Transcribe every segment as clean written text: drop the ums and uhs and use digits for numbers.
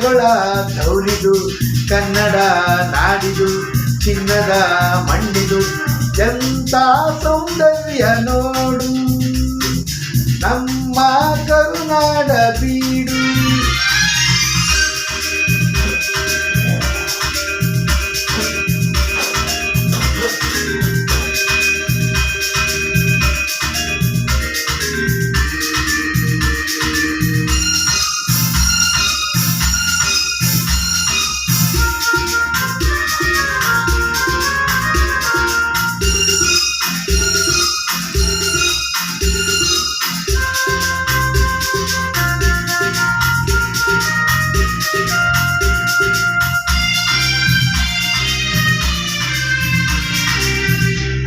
ಕಲೆಗಳ ತೌರಿದು ಕನ್ನಡ ನಾಡಿದು ಚಿನ್ನದ ಮಣ್ಣಿದು ಎಂತ ಸೌಂದರ್ಯ ನೋಡು ನಮ್ಮ ಕರುನಾಡ ಬೀಡು.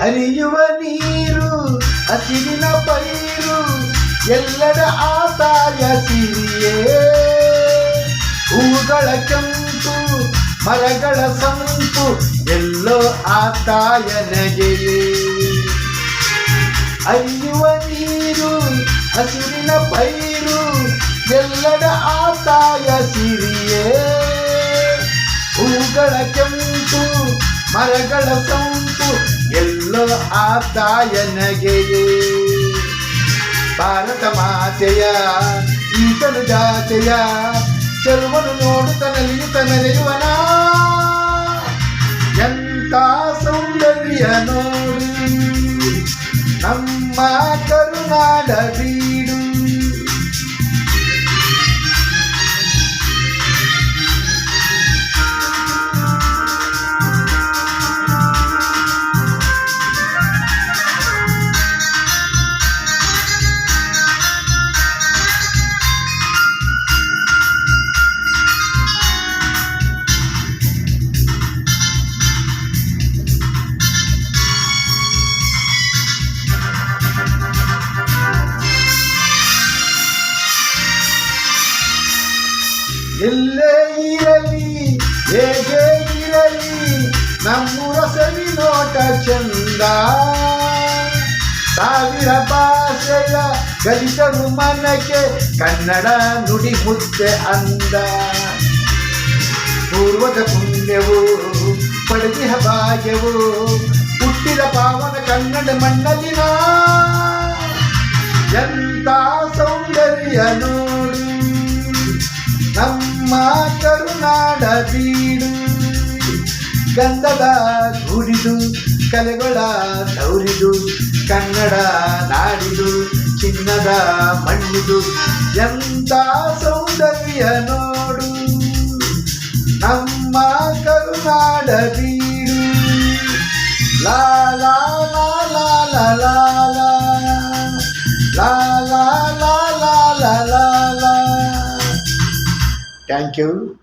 ಹರಿಯುವ ನೀರು ಹಸಿರಿನ ಪೈರು ಎಲ್ಲರ ಆದಾಯ ಸಿರಿಯೇ. ಹೂಗಳ ಕೆಂಪು ಮರಗಳ ಸಂಪು ಎಲ್ಲೋ ಆದಾಯ ನಗೆಯೇ. ಹರಿಯುವ ನೀರು ಹಸಿರಿನ ಪೈರು ಎಲ್ಲರ ಆದಾಯ ಸಿರಿಯೇ. ಹೂಗಳ ಕೆಂಪು ಮರಗಳ ಸಂಪು ಎಲ್ಲೋ ಆದಾಯ ನಗೆಯೇ. ಭಾರತ ಮಾತೆಯ ಈತನು ಜಾತೆಯ ಚೆಲುವನು ನೋಡುತ್ತ ನಲಿಯುತ್ತ ಮೆರೆಯುವನ ಎಂತ ಸೌಂದರ್ಯ ನೋಡು ನಮ್ಮ ಕರುನಾಡ ಬೀಡು. ಎಲ್ಲೇ ಇರಲಿ ಹೇಗೆ ಇರಲಿ ನಮ್ಮೂರ ಸವಿ ನೋಟ ಚಂದ. ಸಾವಿರ ಭಾಷೆಯ ಕಲಿತರು ಮನಕ್ಕೆ ಕನ್ನಡ ನುಡಿ ಮುದ್ದೆ ಅಂದ. ಪೂರ್ವದ ಪುಣ್ಯವು ಪಡೆದಿಹ ಭಾಗ್ಯವು ಹುಟ್ಟಿದ ಪಾವನ ಕನ್ನಡ ಮಣ್ಣಲ್ಲಿನ ಎಂತ ಸೌಂದರ್ಯ ನೋಡು ನಮ್ಮ ಕರುನಾಡ ಬೀಡು. ಗಂಧದ ಗೂಡಿದು ಕಲೆಗಳ ತೌರಿದು ಕನ್ನಡ ನಾಡಿದು ಚಿನ್ನದ ಮಣ್ಣಿದು ಎಂತ ಸೌಂದರ್ಯ ನೋಡು ನಮ್ಮ ಕರುನಾಡ ಬೀಡು. ಲಾ ಲಾ ಲಾ ಲಾ ಲಾ ಲಾ ಲಾ ಲಾ ಲಾ ಲಾ ಲಾ ಲಾ ಲಾ. Thank you.